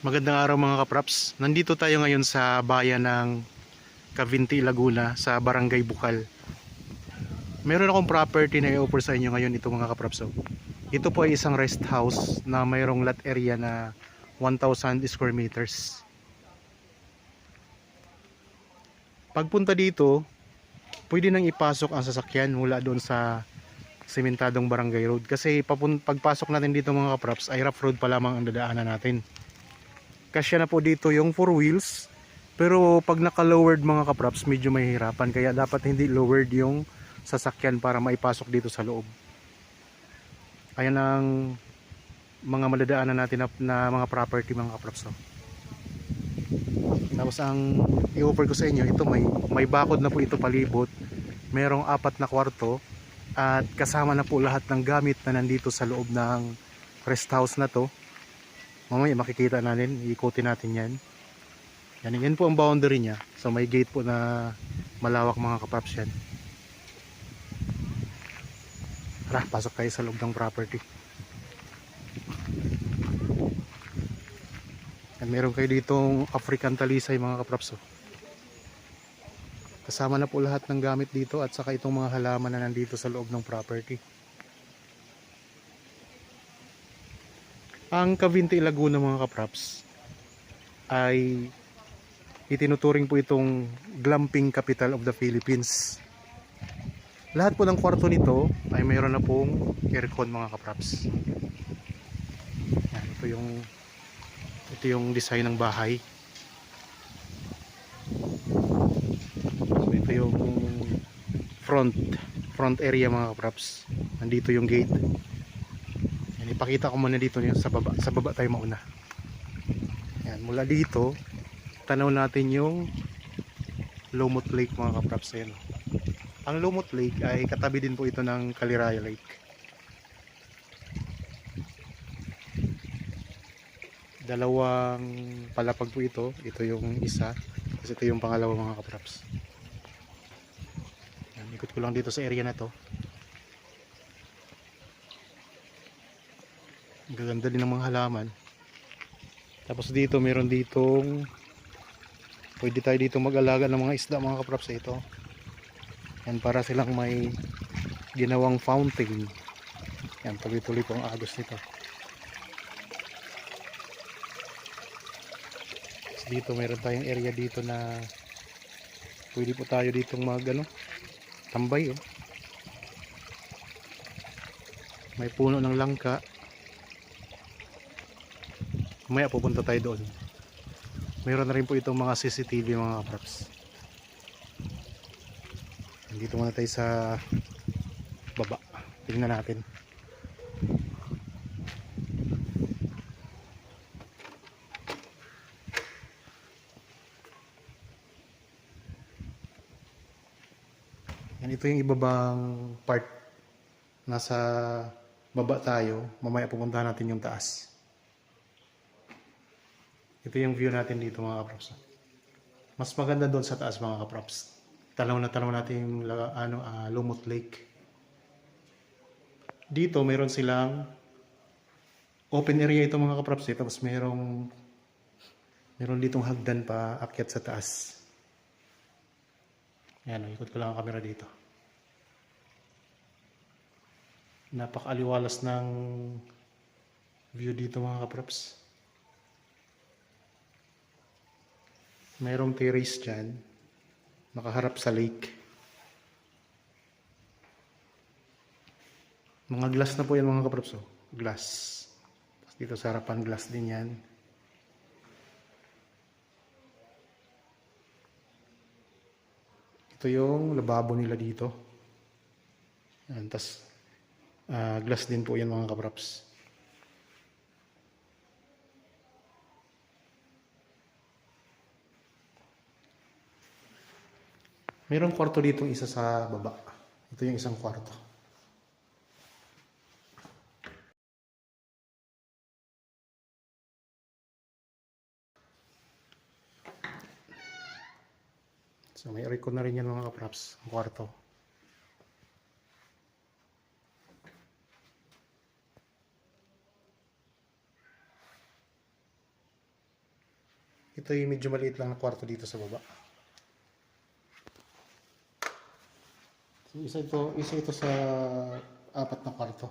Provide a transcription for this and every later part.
Magandang araw mga kapraps. Nandito tayo ngayon sa bayan ng Cavinti, Laguna sa Barangay Bukal. Meron akong property na i-offer sa inyo ngayon ito mga kapraps. Ito po ay isang rest house na mayroong lot area na 1,000 square meters. Pagpunta dito, pwede nang ipasok ang sasakyan mula doon sa sementadong barangay road. Kasi pagpasok natin dito mga kapraps ay rough road pa lamang ang dadaanan natin. Kasya na po dito yung 4 wheels, pero pag naka-lowered mga kapraps medyo mahihirapan, kaya dapat hindi lowered yung sasakyan para maipasok dito sa loob. Ayan ang mga madadaanan natin na mga property mga kapraps. Tapos ang i-offer ko sa inyo, ito may bakod na po ito palibot, merong 4 na kwarto at kasama na po lahat ng gamit na nandito sa loob ng rest house na to. Mamaya makikita natin, iikutin natin yan. Yan po ang boundary niya. So may gate po na malawak mga kapaps yan. Tara, pasok tayo sa loob ng property. Yan, meron kayo ditong African talisay mga kapaps. Kasama na po lahat ng gamit dito at saka itong mga halaman na nandito sa loob ng property. Ang Cavinti, Laguna mga kapraps ay itinuturing po itong glamping capital of the Philippines. Lahat po ng kwarto nito ay mayroon na pong aircon mga kapraps. Yan, ito yung design ng bahay. So ito yung front area mga kapraps. Nandito yung gate. Yan, ipakita ko muna dito sa baba. Sa baba tayo mauna. Yan, mula dito tanaw natin yung Lumot Lake mga kapraps. Yan. Ang Lumot Lake ay katabi din po ito ng Caliraya Lake. Dalawang palapag po ito. Ito yung isa. Tapos ito yung pangalawa mga kapraps. Yan, ikot ko lang dito sa area na to. Ang gaganda din ng mga halaman. Tapos dito meron ditong pwede tayo dito mag-alaga ng mga isda mga kapraps. Ito. Yan, para silang may ginawang fountain. Yan, tuloy-tuloy po ang agos nito. Dito meron tayong area dito na pwede po tayo ditong tambay oh. May puno ng langka. Mamaya pupunta tayo doon. Meron na rin po itong mga CCTV mga kapraps. Dito muna tayo sa baba. Tingnan natin. Yan, ito yung ibabang part. Nasa baba tayo. Mamaya pupuntahan natin yung taas. Ito yung view natin dito mga kapraps. Mas maganda doon sa taas mga kapraps. Tanaw natin yung Lumot Lake. Dito meron silang open area ito mga kapraps. Tapos meron ditong hagdan pa akyat sa taas. Ayan, ikot ko lang ang camera dito. Napakaaliwalas ng view dito mga kapraps. Mayroong terrace dyan, nakaharap sa lake. Mga glass na po yan mga kapraps. Glass. Tapos dito sa harapan glass din yan. Ito yung lababo nila dito. Yan, tapos glass din po yan mga kapraps. Mayroong kwarto dito isa sa baba. Ito yung isang kwarto. So may aircon na rin yan mga kapraps. Ang kwarto. Ito yung medyo maliit lang na kwarto dito sa baba. So, isa ito sa apat na kwarto.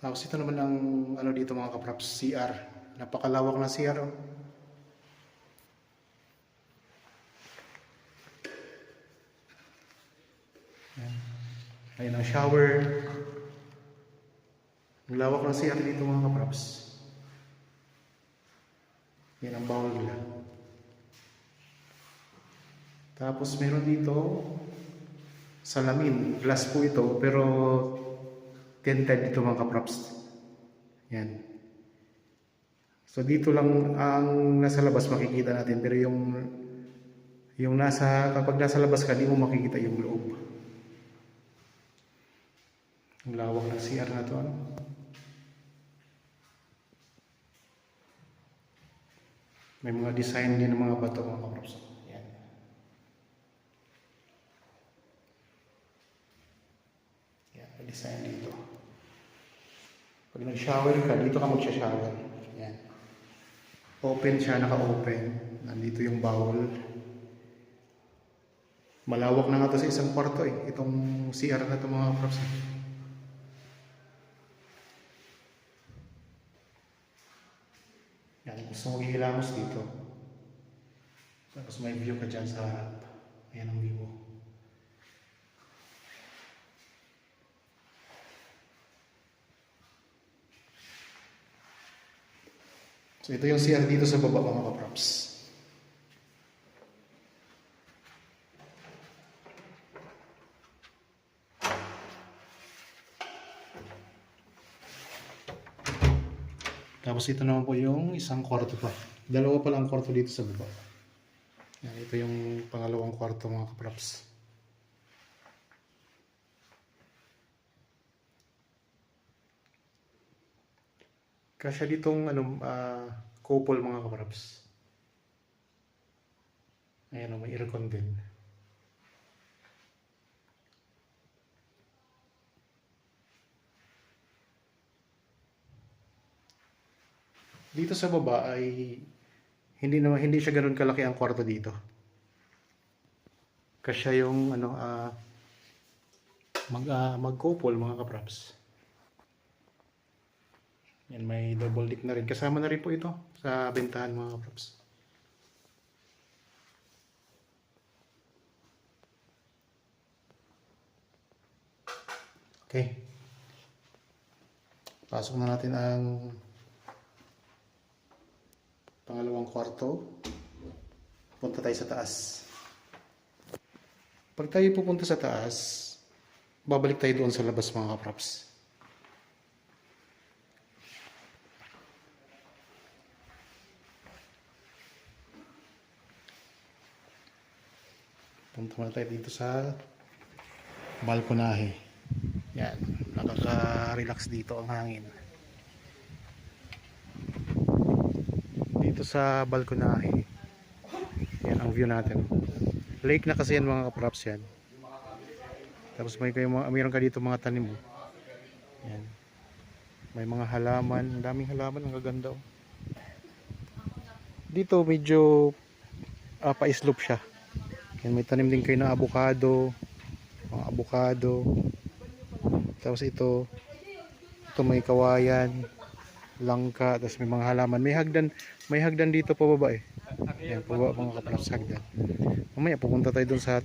Tapos ito naman ang ano dito mga kapraps, CR. Napakalawak na CR. Oh. Ayan ang shower. Ang lawak ng CR dito mga kapraps. Yan ang bowl nila. Tapos meron dito salamin. Glass po ito pero tinted dito mga kapraps. Yan. So dito lang ang nasa labas makikita natin pero yung kapag nasa labas ka di mo makikita yung loob. Ang lawak ng CR na to ano. May mga design din ng mga bato mga kapraps. Yan. Yan, may design dito. Pag nag-shower ka, dito ka mag-shower. Yan. Open siya, naka-open. Nandito yung bowl. Malawak na nga ito sa isang kwarto eh. Itong CR na ito mga kapraps. Yan, gusto mo ihilamos dito. Tapos may view ka dyan sa harap. Ayan ang view mo. So ito yung CR dito sa baba mga kapraps. Tapos ito naman po yung isang kwarto pa. Dalawa pa lang kwarto dito sa baba. Yan, ito yung pangalawang kwarto mga kapraps. Kasya ditong couple mga kapraps. Ayan o, may aircon din. Dito sa baba ay hindi siya ganoon kalaki ang kwarto dito. Kasya yung mag-couple mga kapraps. Yan, may double deck na rin. Kasama na rin po ito sa bentahan mga kapraps. Okay. Pasok na natin ang pangalawang kwarto. Punta tayo sa taas. Pag tayo pupunta sa taas, babalik tayo doon sa labas mga kapraps. Punta muna tayo dito sa balkonahe. Yan, nakaka-relax dito ang hangin. Dito sa balkonahe. Yan ang view natin. Lake na kasi yan mga kapraps yan. Tapos mayroon ka dito mga tanim. Yan. May mga halaman, ang daming halaman, ang gaganda. Oh. Dito medyo pa-slope siya. Yan, may tanim din kayo ng avocado, mga avocado. Tapos ito may kawayan, langka, tapos may mga halaman. May hagdan dito pababa eh. Yan, pababa mga kapraps, hagdan. Mamaya pupunta tayo dun sa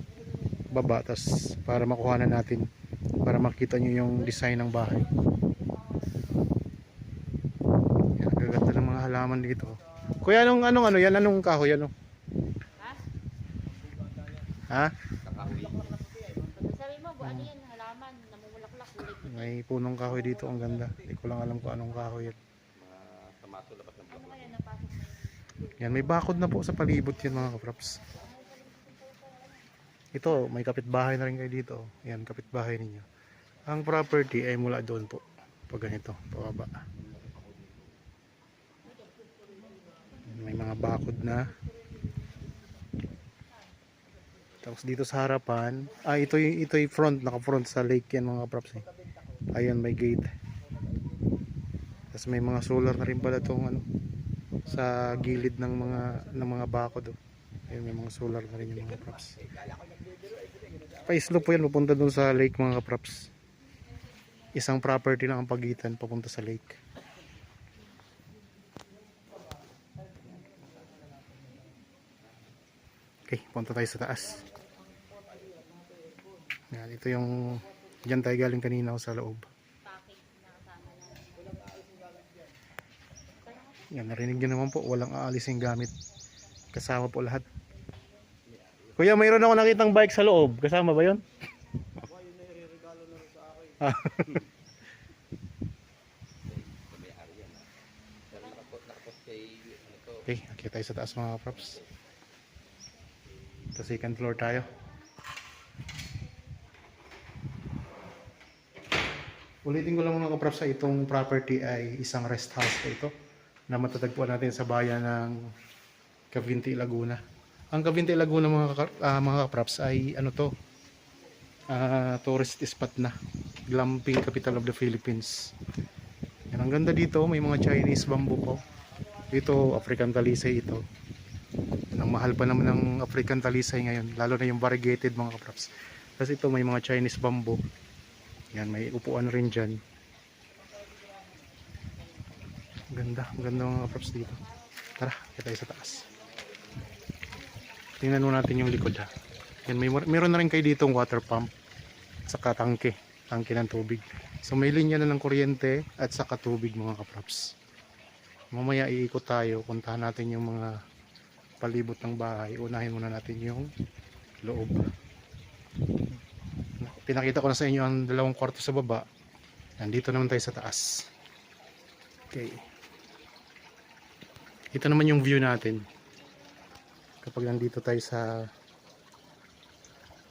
baba, tapos para makuha na natin, para makita nyo yung design ng bahay. Yan, gaganda ng mga halaman dito. Kuya, anong yan? Anong kahoy? Ano? Ha? Sabi mo, ano yan, halaman, namumulaklak. May punong kahoy dito, ang ganda. Hindi ko lang alam kung anong kahoy yan. Ano kaya napasok na yun? Yan, may bakod na po sa palibot yan mga kapraps. Ito, may kapitbahay na rin kayo dito. Yan, kapitbahay ninyo. Ang property ay mula doon po. Pag ganito, pababa. May mga bakod na. Tapos dito sa harapan, ito yung front, naka-front sa lake yan mga props eh. Ayun, may gate. Tapos may mga solar na rin pala tong ano, sa gilid ng mga bako do. Ayun, may mga solar na rin yung mga props. Pa-slope po yan, papunta dun sa lake mga props. Isang property lang ang pagitan papunta sa lake. Okay, punta tayo sa taas. Yan, ito yung diyan tayo galing kanina sa loob. Yan, narinig nyo naman po, walang aalising gamit. Kasama po lahat. Kuya, mayroon ako nakitang bike sa loob. Kasama ba yun? Ah. Okay, nakita tayo sa taas mga props. Sa second floor tayo. Ulitin ko lang mga kaprops, sa itong property ay isang rest house po ito na matatagpuan natin sa bayan ng Cavinti, Laguna. Ang Cavinti, Laguna mga kaprops ay ano to, tourist spot na, glamping capital of the Philippines. Yan, ang ganda dito, may mga Chinese bamboo po. Dito African talisay ito. Ang mahal pa naman ng African talisay ngayon, lalo na yung variegated mga kaprops. Kasi ito may mga Chinese bamboo. Yan, may upuan rin dyan. Ganda mga props dito. Tara, kita tayo sa taas. Tingnan mo natin yung likod ha. Yan, meron na rin kayo ditong water pump. Saka tangke ng tubig. So may linya na ng kuryente at saka tubig mga kaprops. Mamaya iikot tayo, puntahan natin yung mga palibot ng bahay. Unahin muna natin yung loob. Pinakita ko na sa inyo ang 2 kwarto sa baba. Nandito naman tayo sa taas. Okay. Ito naman yung view natin kapag nandito tayo sa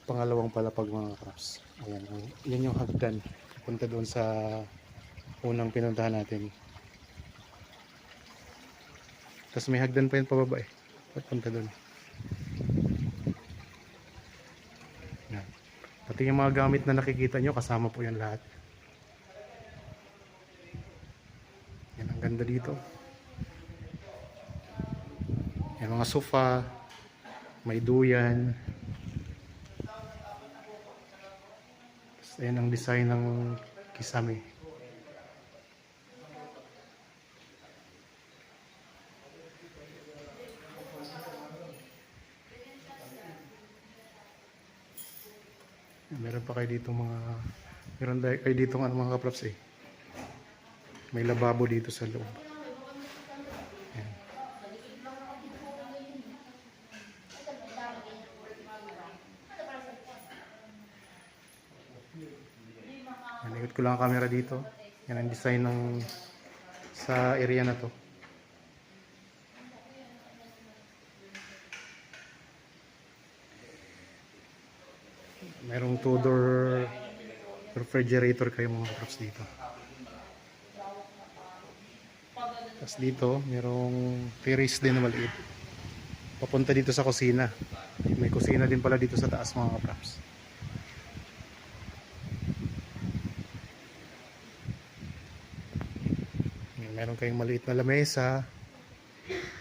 pangalawang palapag mga kaprops. Ayan, yan yung hagdan punta doon sa unang pinuntahan natin. Tapos may hagdan pa yun pababa eh, punta doon. Yan. Pati yung mga gamit na nakikita nyo, kasama po yan lahat. Yan, ang ganda dito. Yan, mga sofa, may duyan. Tapos ayan ang design ng kisame. Meron pa kayo dito kayo dito mga kaprops eh. May lababo dito sa loob. Ayan. Ikot ko lang ang camera dito. Yan ang design sa area na to. Merong 2-door refrigerator kayo mga kaprops dito. Tapos dito, merong terrace din na maliit. Papunta dito sa kusina. May kusina din pala dito sa taas mga kaprops. Meron kayong maliit na lamesa.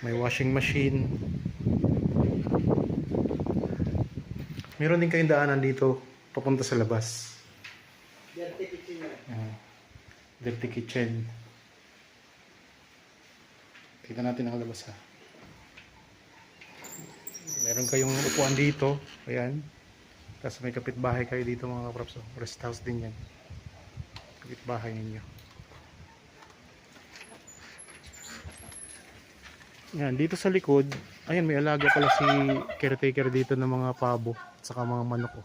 May washing machine. Meron din kayong daanan dito papunta sa labas. Dirty kitchen. Dirty kitchen. Kita natin ang labas ha. Meron kayong upuan dito. Ayan. Tapos may kapitbahay kayo dito mga kaprops. Rest house din yan. Kapitbahay ninyo. Yan, dito sa likod, ayan may alaga pala si caretaker dito ng mga pabo at saka mga manok ko.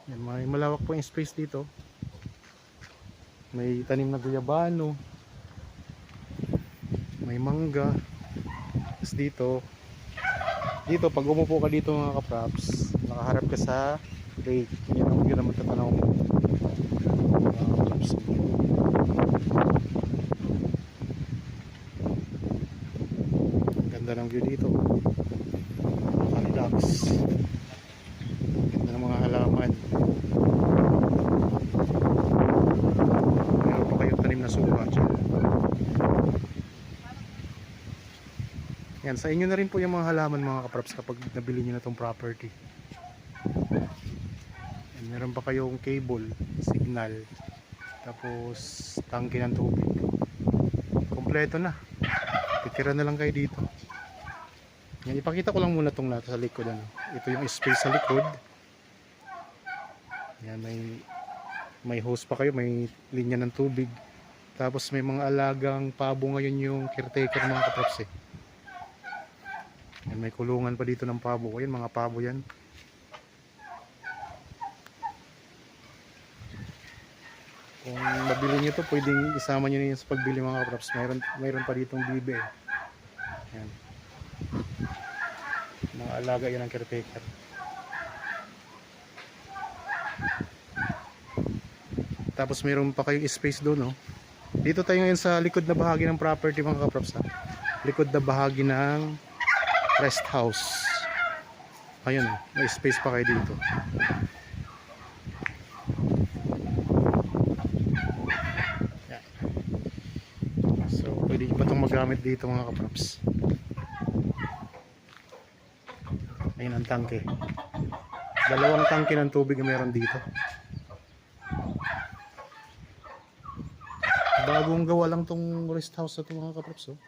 Yan, may malawak po yung space dito. May tanim na guyabano. May mangga. Tapos dito pag umupo ka dito mga kaprops, nakaharap ka sa lake. Yan ang view na matatanaw mo. Mga kaprops. Ganda ng view dito. Relax. Yan, sa inyo na rin po yung mga halaman mga kaprops kapag nabili nyo na tong property. Yan, meron pa kayong cable, signal, tapos tangke ng tubig. Kompleto na. Titira na lang kayo dito. Yan, ipakita ko lang muna tong nasa sa likod. Ano. Ito yung space sa likod. Yan, may hose pa kayo, may linya ng tubig. Tapos may mga alagang pabo ngayon yung caretaker mga kaprops eh. Yan, may kulungan pa dito ng pabo. Ayan, mga pabo yan. Kung mabili nyo to, pwedeng isama nyo na yun sa pagbili mga kaprops. Mayroon pa ditong bibe eh. Yan. Mga alaga yan ng caretaker. Tapos mayroon pa kayong space doon, no? Dito tayo ngayon sa likod na bahagi ng property mga kaprops, ha? Likod na bahagi ng rest house. Ayun, may space pa kayo dito. Yan. So, pwede pa itong magamit dito mga kaprops. Ayun ang tangke. Dalawang tangke ng tubig na meron dito. Bagong gawa lang tong rest house na ito mga kaprops, oh.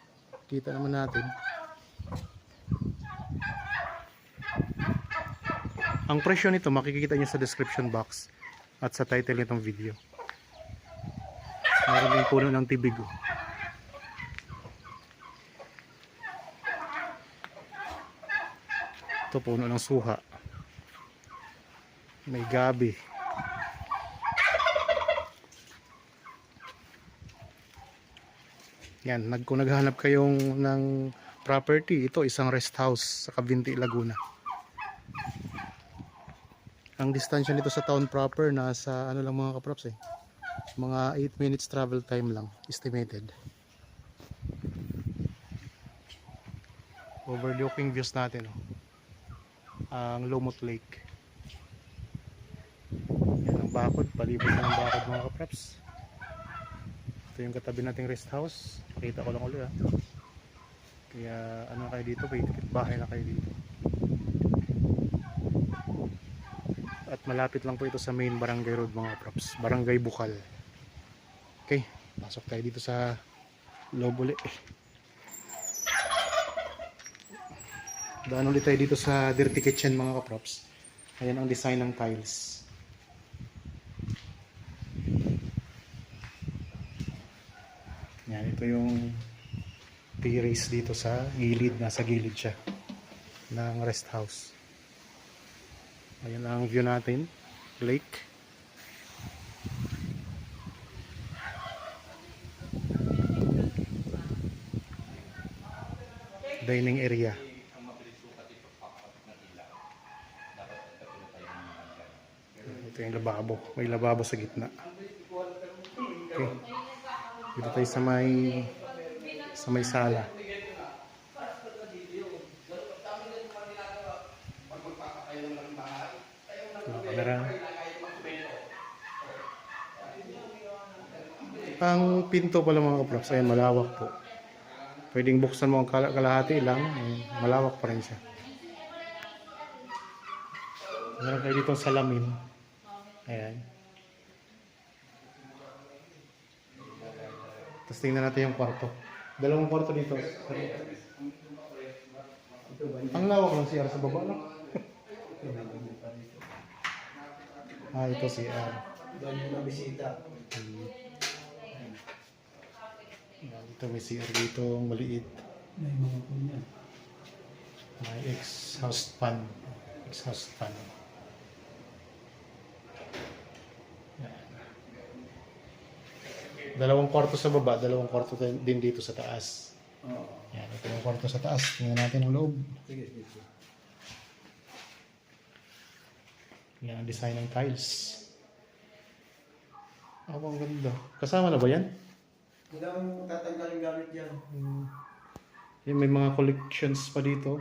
Kita naman natin. Ang presyo nito makikita nyo sa description box at sa title nitong video. Meron din puno ng tibig, oh. Ito puno ng suha. May gabi. Yan, kung naghahanap kayong ng property, ito isang rest house sa Cavinti, Laguna. Ang distansya nito sa town proper nasa ano lang mga kaprops eh. Mga 8 minutes travel time lang estimated. Overlooking views natin, oh. Ang Lumot Lake. Yan ang bakod, palibot na ng bakod mga kaprops. Ito yung katabi nating rest house. Pakita ko lang ulit, ha. Kaya ano kayo dito, may bahay na kayo dito. At malapit lang po ito sa main barangay road mga props, Barangay Bukal. Okay, pasok tayo dito sa loob ulit. Daan ulit tayo dito sa dirty kitchen mga kaprops. Ayan ang design ng tiles. Yan, ito yung terrace dito sa gilid, nasa gilid siya ng rest house. Ayan ang view natin, lake. Dining area. Ito yung lababo, may lababo sa gitna. Okay. Dito tayo sa may sala. Kamera. Ang pinto pala mga kaprops, ayan, malawak po. Pwedeng buksan mo ang kalahati lang, malawak pa rin siya. Meron kayo dito salamin. Ayan. Tapos tingnan natin yung kwarto. Dalawang kwarto dito. Ang lawak ng CR sa baba, no? Ito CR. Doon yung nabisita. Ito may CR dito, maliit. May mga po niya. May exhaust fan. Exhaust fan. Yan. Dalawang kwarto sa baba, dalawang kwarto din dito sa taas. Oo. Yan, ito yung kwarto sa taas. Tingnan natin ang loob. Sige, sige. Yan ang design ng tiles. Oh, ang ganda. Kasama na ba yan? Ilang tatanggalin gamit dyan? Yan, may mga collections pa dito.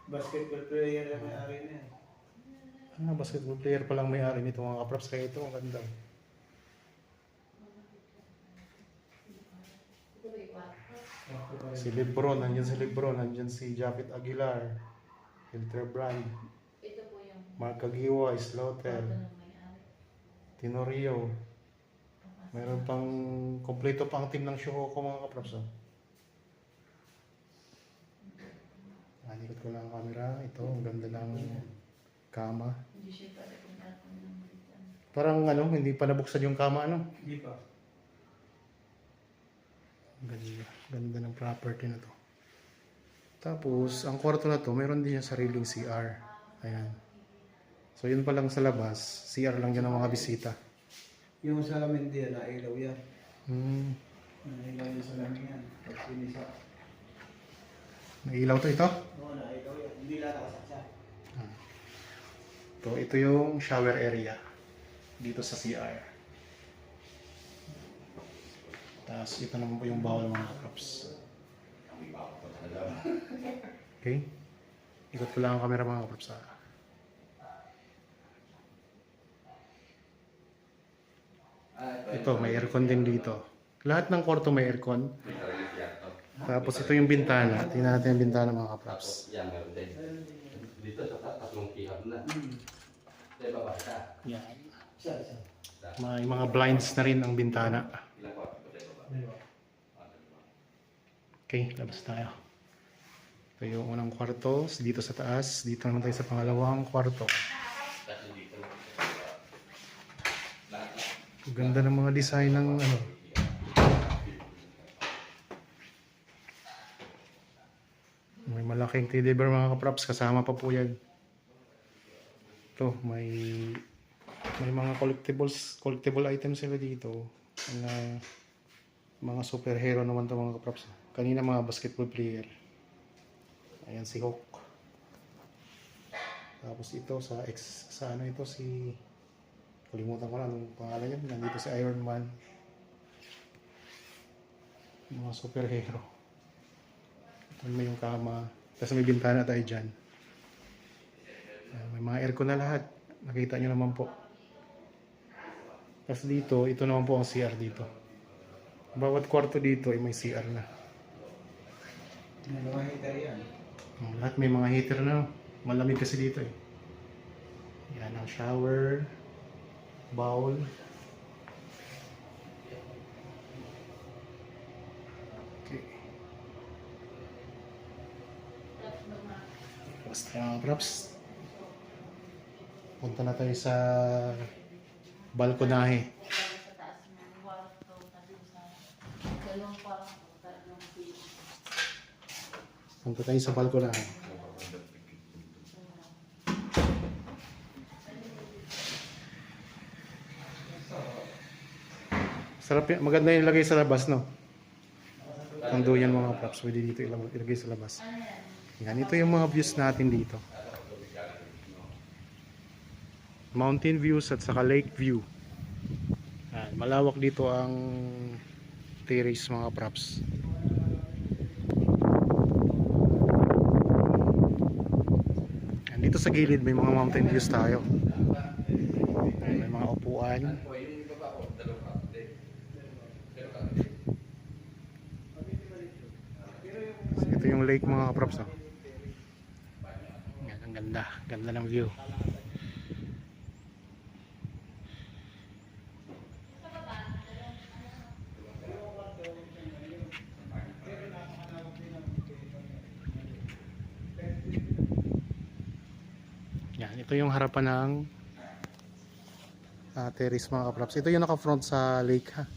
Basketball player na may-ari na yan. Basketball player pa lang may-ari nito mga kaprops. Kaya ito, ang ganda. Si Lebron, nandyan si Lebron, nandyan si Japet Aguilar, Hilterbrand, Ito po yung Mark Agiwa, Slaughter, kwarto ng may-ari. Tenorio. Meron pang kompleto pa ang team ng Shohoko mga kaprops. Oh. Anikot ko lang ang camera. Ito, ang ganda ng kama. Hindi siya pala kung ako ng Britain. Parang ano, hindi pa nabuksan yung kama ano. Hindi pa. Ganda, ganda ng property na to. Tapos, ang kwarto na to, meron din yung sariling CR. Ayan. So, yun pa lang sa labas. CR lang yan ng mga bisita. Yung salamin diyan, nailaw yan. Hmm. Nailaw yung salamin yan. Pag sinisa. Nailaw to ito? Oo, nailaw yan. Hindi lang nakasaksa. Ito yung shower area. Dito sa CR. Tapos, ito naman po yung bawal mga props. Okay? Ikot ko lang ang camera mga props. Ito, may aircon din dito. Lahat ng kwarto may aircon. Tapos ito yung bintana. Tingnan natin yung bintana mga kaprops. Yan, meron din. Dito sa tatlong kihab na. Sa baba siya. Yan. Isa. May mga blinds na rin ang bintana. Ilang kwarto ba sa baba? Okay, labas tayo. Ito yung unang kwarto. Dito sa taas. Dito naman tayo sa pangalawang kwarto. Kasi dito na. Ganda ng mga design ng ano. May malaking teddy bear mga kaprops. Kasama pa po yan. Ito, may mga collectible items sila dito. Mga superhero naman to mga kaprops. Kanina mga basketball player. Ayan si Hawk. Tapos ito sa ano ito si kalimutan ko na anong pangalan niya. Nandito si Iron Man. Mga superhero. Ito may yung kama. Tapos may bintana tayo dyan. May mga aircon na lahat. Nakita nyo naman po. Tapos dito, ito naman po ang CR dito. Bawat kwarto dito ay may CR na. May mga heater yan. Lahat may mga heater na. Malamig kasi dito eh. Yan ang shower. Bowl. Okay. Basta mga props. Punta na tayo sa balkonahe. Sa taas ng kwarto, sabi ko sa dalawang kwarto, tatlong pilo. Punta tayo sa balkonahe. Sarap yan. Maganda yung ilagay sa labas, no? Ang duyan mga props. Pwede dito ilagay sa labas. Yan. Ito yung mga views natin dito. Mountain views at saka lake view. Yan. Malawak dito ang terrace mga props. Yan. Dito sa gilid may mga mountain views tayo. Yan. May mga upuan. Ito yung lake mga kaprops. Oh. Yan, ang ganda. Ganda ng view. Yan, ito yung harapan ng terrace mga kaprops. Ito yung naka-front sa lake ha.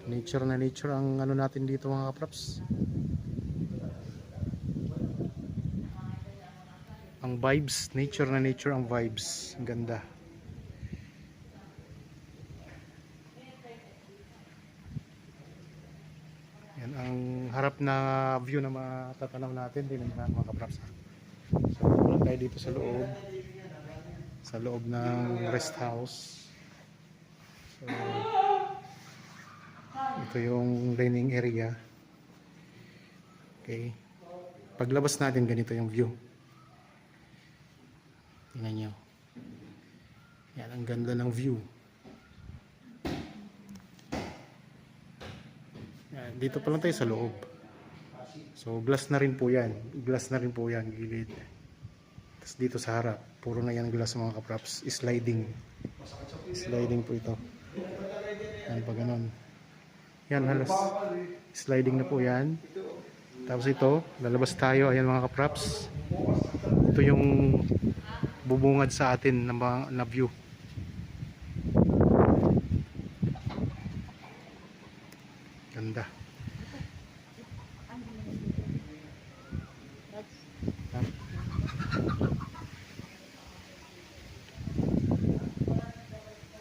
Nature na nature ang ano natin dito mga kaprops. Ang vibes, nature na nature ang vibes. Ang ganda. Yan ang harap na view na matatanaw natin din mga kaprops. So, wala tayo dito sa loob. Sa loob ng rest house. So, ito yung dining area. Okay. Paglabas natin, ganito yung view. Tingnan nyo. Yan, ang ganda ng view. Yan, dito pa lang tayo sa loob. So glass na rin po yan. Glass na rin po yan, gilid. Tapos dito sa harap, puro na yan glass mga kapraps. Sliding. Sliding po ito. Yan pa ganon. Yan halos. Sliding na po yan. Tapos ito, lalabas tayo. Ayan mga kapraps. Ito yung bubungad sa atin na view. Ganda.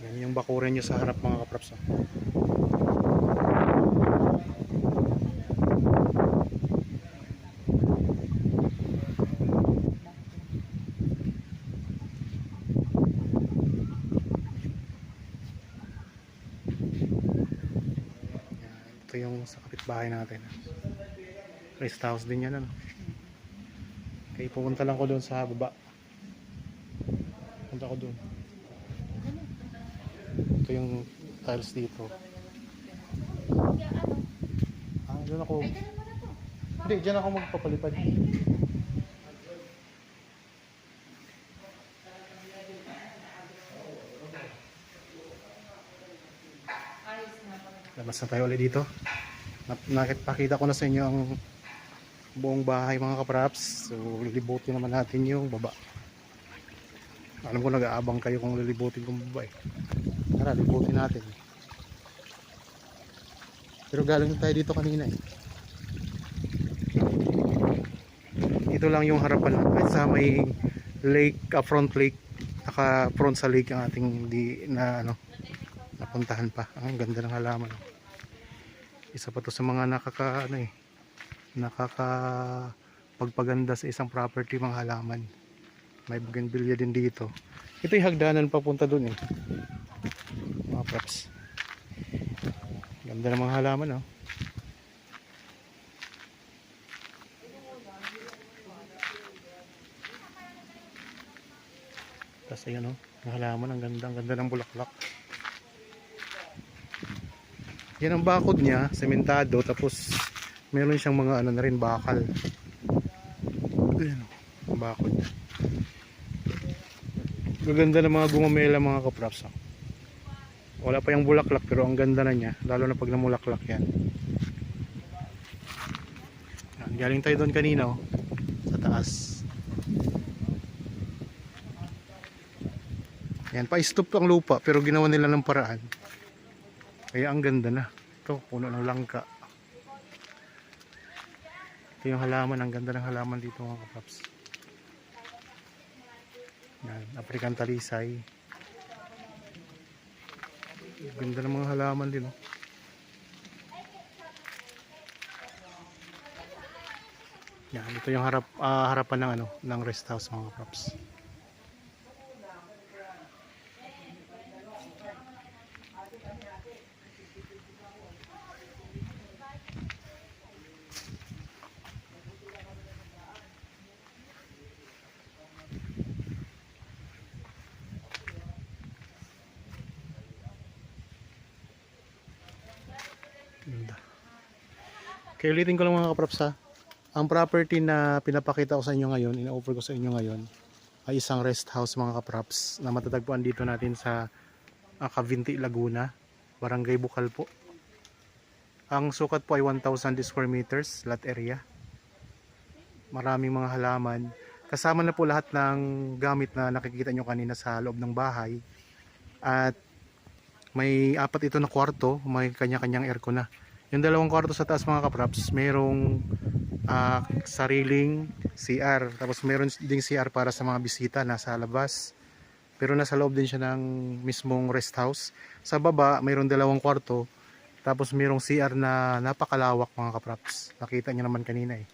Yan yung bakuran nyo sa harap mga kapraps. Ito yung sa kapitbahay natin. Rest house din yan. Ano? Okay, pupunta lang ko doon sa baba. Punta ko doon. Ito yung tiles dito. Ah, doon ako. Hindi, dyan ako magpapalipad. Labas na tayo ulit dito. Nakipakita ko na sa inyo ang buong bahay mga kapraps. So lilibutin naman natin yung baba. Alam ko nag-aabang kayo kung lilibutin kong baba eh. Tara, libutin natin. Pero galing tayo dito kanina eh. Ito lang yung harapan ay sa may lake, front lake. Naka front sa lake ang ating napuntahan pa. Ang ganda ng halaman. Isa pa to sa mga nakakapagpaganda sa isang property, mga halaman. May bougainvillea din dito. Ito yung hagdanan papunta dun eh. Mga props. Ganda ng mga halaman oh. Tapos ayan oh, ang halaman, ang ganda ng bulaklak. Yan ang bakod niya, sementado, tapos meron siyang mga na rin, bakal. Ayan ang bakod. Gaganda ng mga gumamela mga kapraps. Wala pa yung bulaklak pero ang ganda na niya, lalo na pag namulaklak yan. Galing tayo doon kanina oh, sa taas. Yan, pa-stop ang lupa pero ginawa nila ng paraan. Kaya ang ganda na. Ito, puno ng langka. Ito yung halaman, ang ganda ng halaman dito mga kapaps. Yan, African talisay. Ganda ng mga halaman din oh. Yan, ito yung harapan ng rest house mga kapaps. Ganda. Okay, ulitin ko lang mga kapraps ha. Ang property na pinapakita ko sa inyo ngayon, ina-offer ko sa inyo ngayon, ay isang rest house mga kapraps na matatagpuan dito natin sa Cavinti, Laguna, Barangay Bukal po. Ang sukat po ay 1,000 square meters lot area. Maraming mga halaman. Kasama na po lahat ng gamit na nakikita nyo kanina sa loob ng bahay. At may 4 ito na kwarto, may kanya-kanyang aircon na. Yung 2 kwarto sa taas mga kapraps, merong sariling CR. Tapos meron ding CR para sa mga bisita nasa labas. Pero nasa loob din siya ng mismong rest house. Sa baba, mayroong 2 kwarto. Tapos mayroong CR na napakalawak mga kapraps. Nakita niyo naman kanina eh.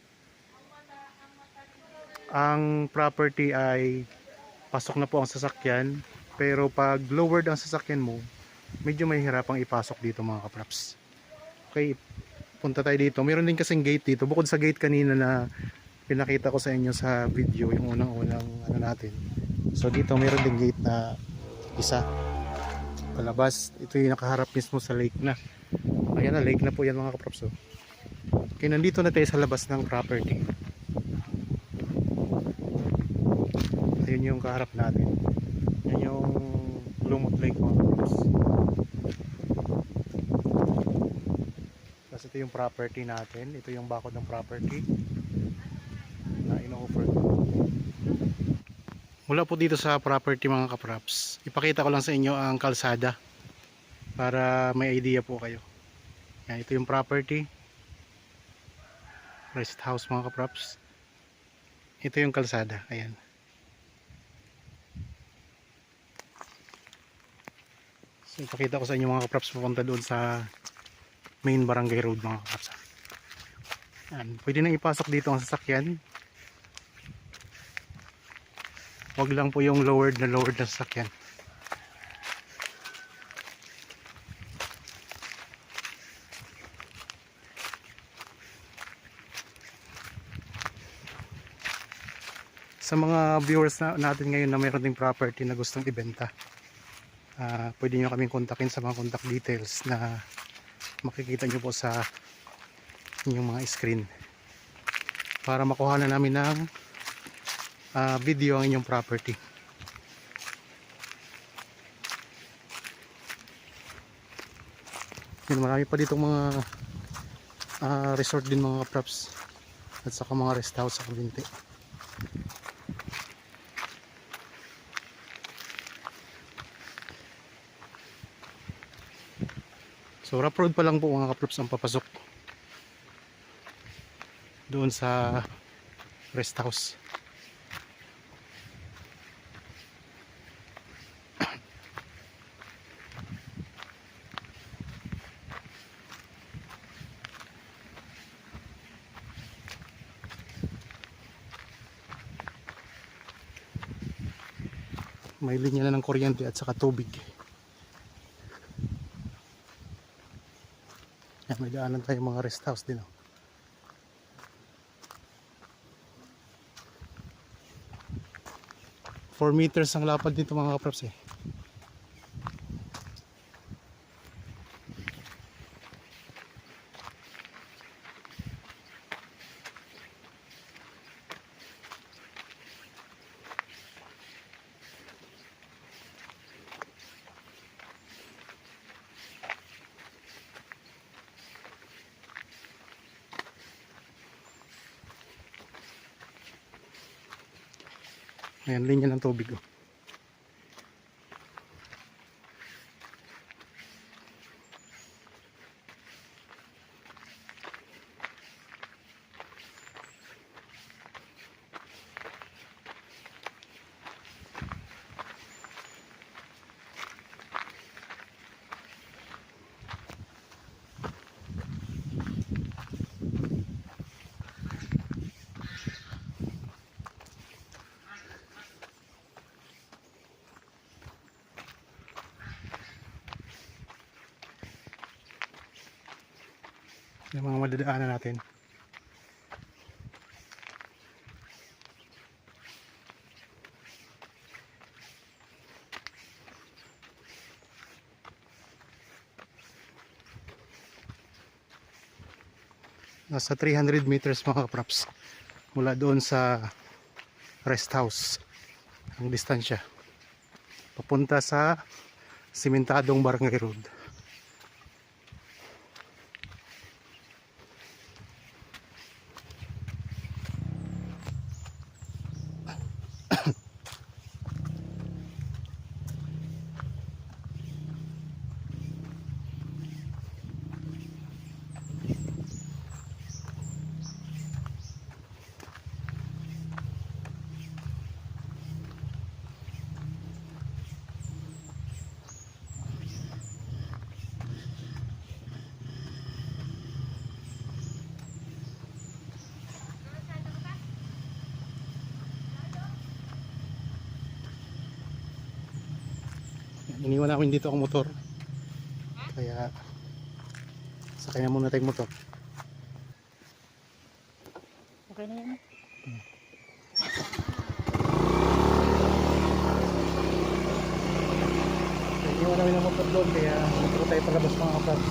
Ang property ay pasok na po ang sasakyan. Pero pag lowered ang sasakyan mo, medyo mahihirapang ipasok dito mga kapraps. Okay, punta tayo dito. Meron din kasing gate dito. Bukod sa gate kanina na pinakita ko sa inyo sa video, yung unang natin. So dito meron din gate na isa. palabas. Ito yung nakaharap mismo sa lake na. Ayan na, lake na po yan mga kaprops. Oh. Okay, nandito na tayo sa labas ng property. Ayun yung kaharap natin. Yan yung Lumot Lake mga kaprops. Tapos ito yung property natin. Ito yung bakod ng property na ino-offer. Mula po dito sa property mga kaprops, ipakita ko lang sa inyo ang kalsada para may idea po kayo. Yan, ito yung property, rest house mga kaprops. Ito yung kalsada, ayan. So ipakita ko sa inyo mga kaprops, pupunta doon sa main barangay road mga kaprops. Yan, pwede nang ipasok dito ang sasakyan. Wag lang po yung lowered na sasakyan. Sa mga viewers natin ngayon na mayroon ding property na gustong ibenta, pwede nyo kaming kontakin sa mga contact details na makikita nyo po sa inyong mga screen para makuha na namin ng video ang inyong property. Yun, marami pa ditong mga resort din mga props at saka mga rest house sa Kabinte. So rough road pa lang po mga kaprops ang papasok doon sa rest house. May linya na ng kuryente at saka tubig. Yan, may daanan tayo mga rest house din. 4 meters ang lapad dito mga kaprops eh. Ayan, linya ng tubig. Oh. Yung mga madadaanan natin. Nasa 300 meters mga kaprops mula doon sa rest house ang distansya papunta sa simentadong barangay road. Iniwan namin dito ang motor. Kaya sakay na muna tayong motor. Okay na yan. Iniwan namin kami ng motor doon kaya dito tayo palabas mga kapraps.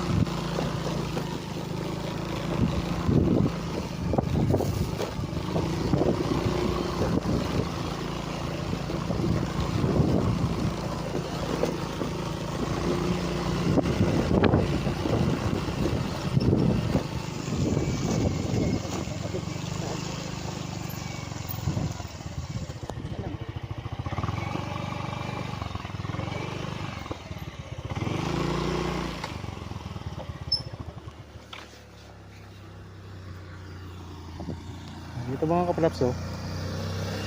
Dito mga kapraps oh.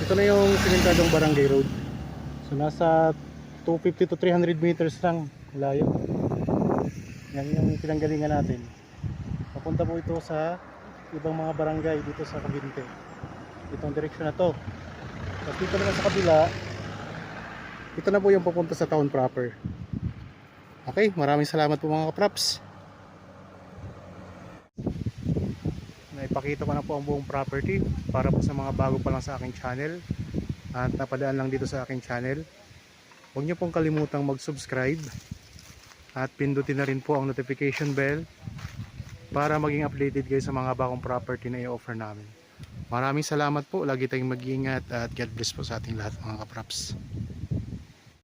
Ito na yung simentadong barangay road. So nasa 250 to 300 meters lang layo. Yan yung pinanggalingan natin. Papunta po ito sa ibang mga barangay dito sa Cavite. Itong direksyon na to. Tapos dito naman sa kabila, ito na po yung papunta sa town proper. Okay, maraming salamat po mga kapraps. Naipakita ko na po ang buong property para po sa mga bago pa lang sa aking channel at napadaan lang dito sa aking channel. Huwag niyo pong kalimutang mag-subscribe at pindutin na rin po ang notification bell para maging updated kayo sa mga bagong property na i-offer namin. Maraming salamat po, lagi tayong mag-iingat at God bless po sa ating lahat mga kapraps.